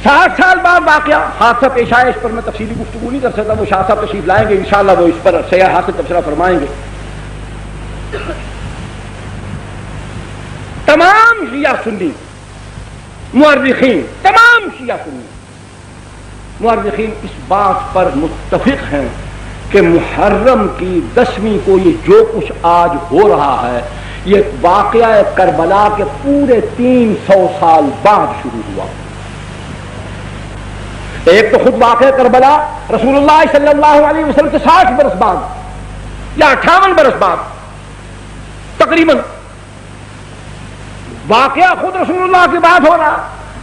60 سال بعد واقعہ حادثہ پیش آیا، اس پر میں تفصیلی گفتگو نہیں کر سکتا، وہ شاہ صاحب تشریف لائیں گے انشاءاللہ، وہ اس پر سیاح حاصل تبصرہ فرمائیں گے۔ تمام شیعہ سنی مورخین، تمام شیعہ سنی مورخین اس بات پر متفق ہیں کہ محرم کی 10ویں کو یہ جو کچھ آج ہو رہا ہے یہ واقعہ کربلا کے پورے 300 سال بعد شروع ہوا۔ ایک تو خود واقعہ کربلا رسول اللہ صلی اللہ علیہ وسلم سے 60 برس بعد یا 58 برس بعد تقریباً واقعہ خود رسول اللہ کی بات ہو رہا،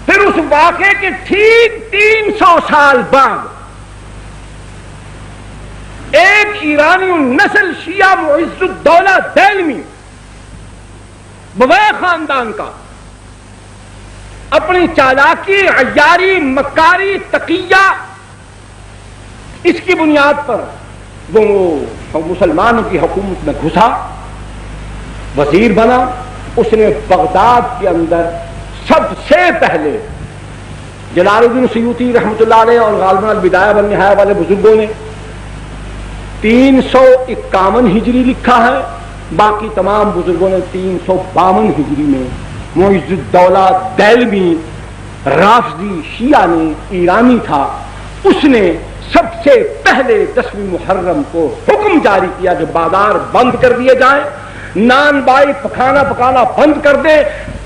پھر اس واقعے کے ٹھیک 300 سال بعد ایک ایرانی النسل شیعہ معز الدولہ دہلوی بویح خاندان کا اپنی چالاکی، عیاری، مکاری، تقیہ، اس کی بنیاد پر وہ مسلمانوں کی حکومت میں گھسا، وزیر بنا۔ اس نے بغداد کے اندر سب سے پہلے جلال الدین سیوطی رحمۃ اللہ علیہ اور غالباً البدایہ والنہایہ والے بزرگوں نے 351 ہجری لکھا ہے، باقی تمام بزرگوں نے 352 ہجری میں معز الدولہ دہلوی رافضی شیعہ نے، ایرانی تھا، اس نے سب سے پہلے 10ویں محرم کو حکم جاری کیا کہ بازار بند کر دیے جائیں، نان بائی پکانا بند کر دے۔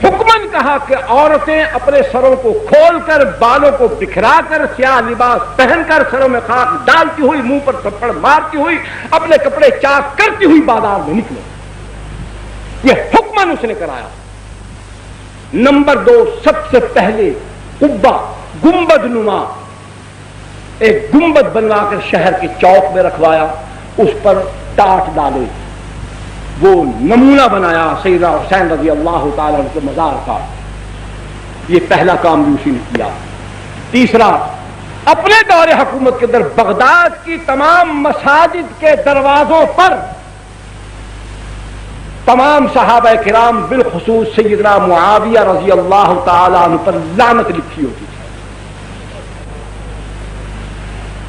حکمن کہا کہ عورتیں اپنے سروں کو کھول کر، بالوں کو بکھرا کر، سیاہ لباس پہن کر، سروں میں خاک ڈالتی ہوئی، منہ پر تھپڑ مارتی ہوئی، اپنے کپڑے چاک کرتی ہوئی بازار میں نکلے۔ یہ حکمن اس نے کرایا۔ نمبر 2، سب سے پہلے قبہ گنبد نما ایک گنبد بنوا کر شہر کے چوک میں رکھوایا، اس پر ٹاٹ ڈالے، وہ نمونہ بنایا سیدنا حسین رضی اللہ تعالی عنہ کے مزار کا۔ یہ پہلا کام بھی اسی نے کیا۔ تیسرا، اپنے دور حکومت کے اندر بغداد کی تمام مساجد کے دروازوں پر تمام صحابہ کرام بالخصوص سیدنا معاویہ رضی اللہ تعالی عنہ پر لعنت لکھی ہوتی تھی۔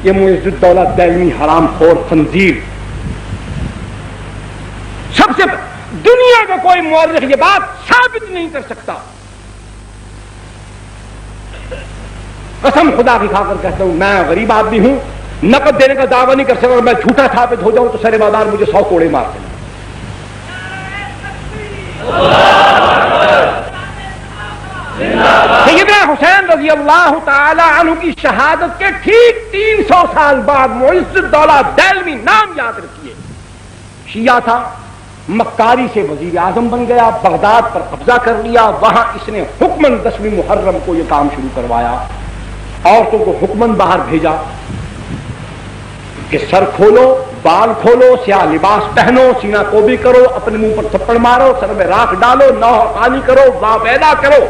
یہ معز الدولہ دہلوی حرام خور خنزیر، سب سے دنیا کا کوئی مورخ یہ بات ثابت نہیں کر سکتا، قسم خدا کی کھا کر کہتا ہوں، میں غریب آدمی ہوں، نقد دینے کا دعویٰ نہیں کر سکتا، اور میں جھوٹا ثابت ہو جاؤں تو سر بازار مجھے 100 کوڑے مارتے ہیں۔ سیدنا حسین رضی اللہ تعالی عنہ کی شہادت کے ٹھیک 300 سال بعد معز الدولہ دہلوی، نام یاد رکھیے، شیعہ تھا، مکاری سے وزیر اعظم بن گیا، بغداد پر قبضہ کر لیا، وہاں اس نے حکمن 10ویں محرم کو یہ کام شروع کروایا۔ عورتوں کو حکمن باہر بھیجا کہ سر کھولو، بال کھولو، سیاہ لباس پہنو، سینہ کوبی کرو، اپنے منہ پر تھپڑ مارو، سر میں راکھ ڈالو، نوح پانی کرو، وا پیدا کرو۔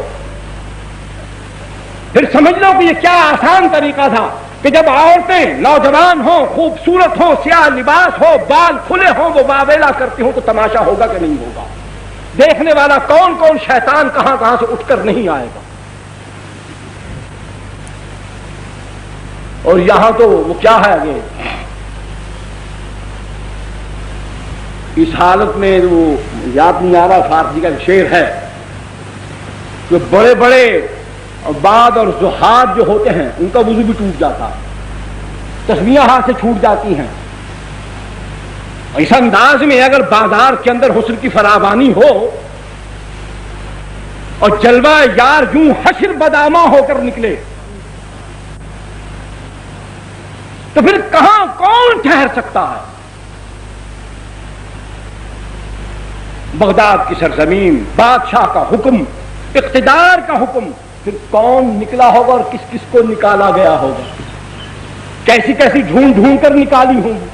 پھر سمجھ لو کہ یہ کیا آسان طریقہ تھا کہ جب عورتیں نوجوان ہوں، خوبصورت ہوں، سیاہ لباس ہو، بال کھلے ہوں، وہ واویلا کرتی ہوں تو تماشا ہوگا کہ نہیں ہوگا؟ دیکھنے والا کون کون شیطان کہاں کہاں سے اٹھ کر نہیں آئے گا؟ اور یہاں تو وہ کیا ہے کہ اس حالت میں وہ یاد نہیں آ رہا، فارسی کا شعر ہے کہ بڑے بڑے عباد اور زہاد جو ہوتے ہیں ان کا وضو بھی ٹوٹ جاتا، تسبیحاں ہاتھ سے چھوٹ جاتی ہیں۔ اس انداز میں اگر بازار کے اندر حسن کی فراوانی ہو اور جلوہ یار یوں حشر بدامہ ہو کر نکلے تو پھر کہاں کون ٹھہر سکتا ہے؟ بغداد کی سرزمین، بادشاہ کا حکم، اقتدار کا حکم، پھر کون نکلا ہوگا اور کس کس کو نکالا گیا ہوگا؟ کیسی کیسی ڈھونڈ ڈھونڈ کر نکالی ہوں گی،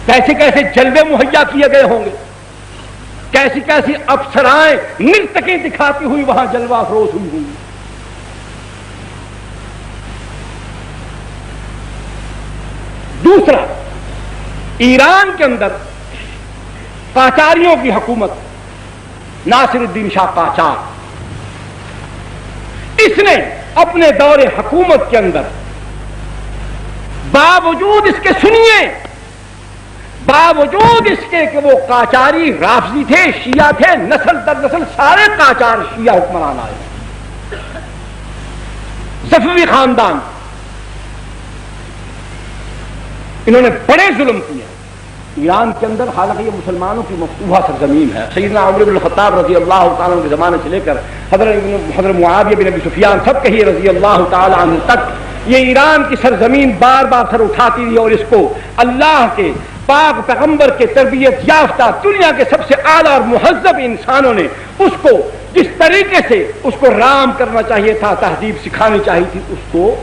کیسے کیسے جلوے مہیا کیے گئے ہوں گے، کیسی کیسی افسرائیں نرتقیں دکھاتی ہوئی وہاں جلوہ افروز ہوئی ہوں گی۔ دوسرا، ایران کے اندر قاچاریوں کی حکومت، ناصر الدین شاہ قاچار، اس نے اپنے دور حکومت کے اندر باوجود اس کے سنیے، باوجود اس کے کہ وہ قاجاری رافضی تھے، شیعہ تھے، نسل در نسل سارے قاجار شیعہ حکمران آئے، صفوی خاندان، انہوں نے بڑے ظلم کیے ایران کے اندر، حالانکہ یہ مسلمانوں کی مفتوحہ سرزمین ہے۔ سیدنا عمر بن الخطاب رضی اللہ تعالیٰ عنہ کے زمانے سے لے کر حضرت معاویہ بن ابی سفیان سب کہیے رضی اللہ تعالیٰ عنہ تک، یہ ایران کی سرزمین بار بار سر اٹھاتی رہی، اور اس کو اللہ کے پاک پیغمبر کے تربیت یافتہ دنیا کے سب سے اعلیٰ اور مہذب انسانوں نے اس کو جس طریقے سے اس کو رام کرنا چاہیے تھا، تہذیب سکھانی چاہیے تھی، اس کو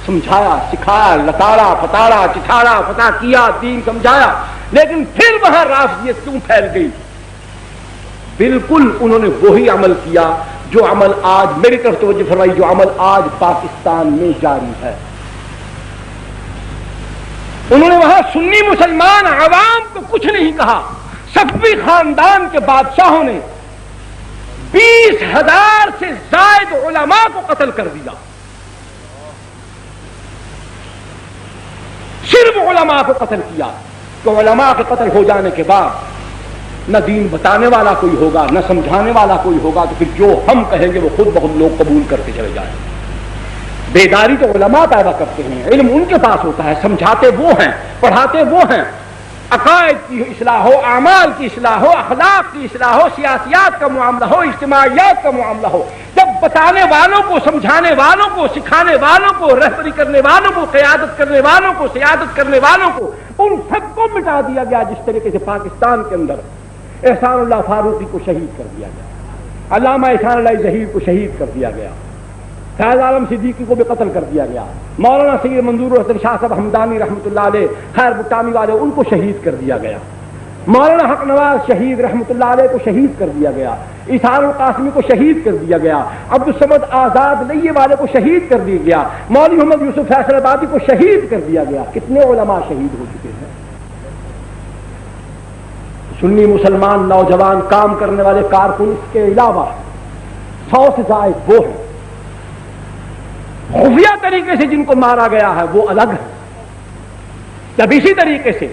سمجھایا، سکھایا، لتاڑا پتاڑا چٹھاڑا فتح کیا، دین سمجھایا، لیکن پھر وہاں رافضیت کیوں پھیل گئی؟ بالکل انہوں نے وہی عمل کیا جو عمل آج، میری طرف توجہ فرمائی، جو عمل آج پاکستان میں جاری ہے۔ انہوں نے وہاں سنی مسلمان عوام کو کچھ نہیں کہا، صفوی خاندان کے بادشاہوں نے 20,000 سے زائد علماء کو قتل کر دیا، صرف علماء کو قتل کیا، تو علماء کے قتل ہو جانے کے بعد نہ دین بتانے والا کوئی ہوگا، نہ سمجھانے والا کوئی ہوگا، تو پھر جو ہم کہیں گے وہ خود بخود لوگ قبول کرتے چلے جائیں۔ بیداری تو علماء پیدا کرتے ہیں، علم ان کے پاس ہوتا ہے، سمجھاتے وہ ہیں، پڑھاتے وہ ہیں، عقائد کی اصلاح ہو، اعمال کی اصلاح ہو، اخلاق کی اصلاح ہو، سیاسیات کا معاملہ ہو، اجتماعیات کا معاملہ ہو، جب بتانے والوں کو، سمجھانے والوں کو، سکھانے والوں کو، رہبری کرنے والوں کو، قیادت کرنے والوں کو، سیادت کرنے والوں کو، ان سب کو مٹا دیا گیا، جس طریقے سے پاکستان کے اندر احسان اللہ فاروقی کو شہید کر دیا گیا، علامہ احسان اللہ ظہیر کو شہید کر دیا گیا، فیض عالم صدیقی کو بھی قتل کر دیا گیا، مولانا سید منظور الحسن شاہ صاحب ہمدانی رحمۃ اللہ علیہ، خیر بٹانی والے، ان کو شہید کر دیا گیا، مولانا حق نواز شہید رحمۃ اللہ علیہ کو شہید کر دیا گیا، ایثار القاسمی کو شہید کر دیا گیا، عبدالصمد آزاد لیے والے کو شہید کر دیا گیا، مولوی محمد یوسف فیصل آبادی کو شہید کر دیا گیا۔ کتنے علماء شہید ہو چکے ہیں؟ سنی مسلمان نوجوان کام کرنے والے کارکن اس کے علاوہ 100 سے زائد وہ ہیں، خفیہ طریقے سے جن کو مارا گیا ہے وہ الگ ہے۔ جب اسی طریقے سے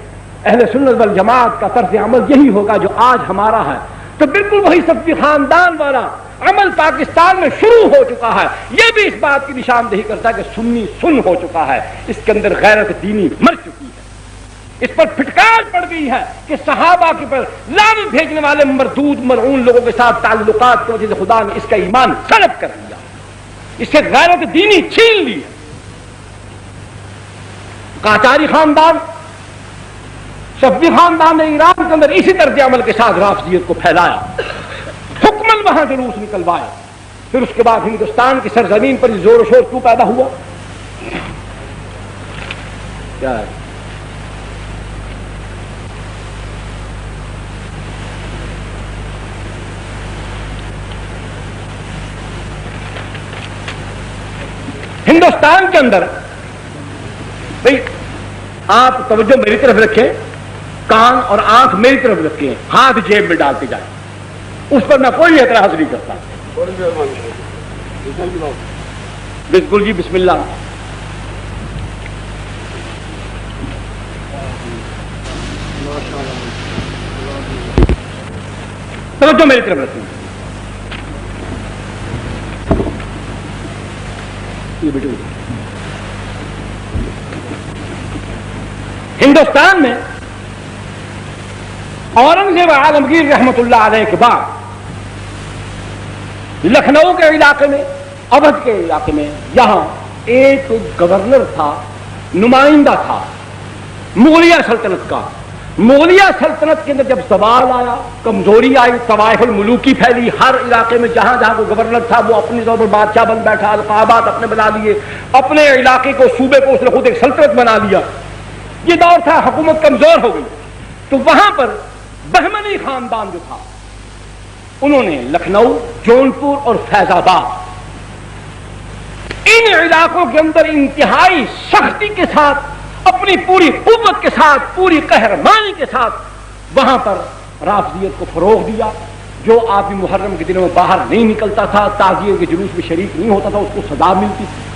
اہل سنت والجماعت کا طرز عمل یہی ہوگا جو آج ہمارا ہے، تو بالکل وہی صفوی خاندان والا عمل پاکستان میں شروع ہو چکا ہے۔ یہ بھی اس بات کی نشاندہی کرتا ہے کہ سنی سن ہو چکا ہے، اس کے اندر غیرت دینی مر چکی ہے، اس پر پھٹکار پڑ گئی ہے کہ صحابہ کے پر لعنت بھیجنے والے مردود مرعون لوگوں کے ساتھ تعلقات کی وجہ سے خدا نے اس کا ایمان سلب کر دیا، اس سے غیرت دینی چھین لی ہے۔ قاجاری خاندان، صفوی خاندان نے ایران کے اندر اسی طرز عمل کے ساتھ رافضیت کو پھیلایا، حکمن وہاں جلوس نکلوایا، پھر اس کے بعد ہندوستان کی سرزمین پر زور و شور کیوں پیدا ہوا؟ کیا ہے؟ ہندوستان کے اندر بھئی آپ توجہ میری طرف رکھیں، کان اور آنکھ میری طرف رکھیں، ہاتھ جیب میں ڈالتے جائیں، اس پر میں کوئی اعتراض نہیں کرتا۔ بالکل جی، بسم اللہ۔ توجہ میری طرف رکھیں، یہ بیٹھو۔ ہندوستان میں اورنگزیب عالمگیر رحمت اللہ علیہ کے بعد لکھنؤ کے علاقے میں، اودھ کے علاقے میں، یہاں ایک گورنر تھا، نمائندہ تھا مغلیہ سلطنت کا۔ مغلیہ سلطنت کے اندر جب زوال آیا، کمزوری آئی، طوائف الملوکی پھیلی، ہر علاقے میں جہاں جہاں کوئی گورنر تھا وہ اپنی طور پر بادشاہ بن بیٹھا، القابات اپنے بنا لیے، اپنے علاقے کو، صوبے کو اس نے خود ایک سلطنت بنا لیا۔ یہ دور تھا، حکومت کمزور ہو گئی، تو وہاں پر بہمنی خاندان جو تھا انہوں نے لکھنؤ، جونپور اور فیض آباد، ان علاقوں کے اندر انتہائی سختی کے ساتھ، اپنی پوری قوت کے ساتھ، پوری قہرمانی کے ساتھ وہاں پر رافضیت کو فروغ دیا، جو آدمی محرم کے دنوں میں باہر نہیں نکلتا تھا، تعزیے کے جلوس میں شریک نہیں ہوتا تھا، اس کو سزا ملتی تھی۔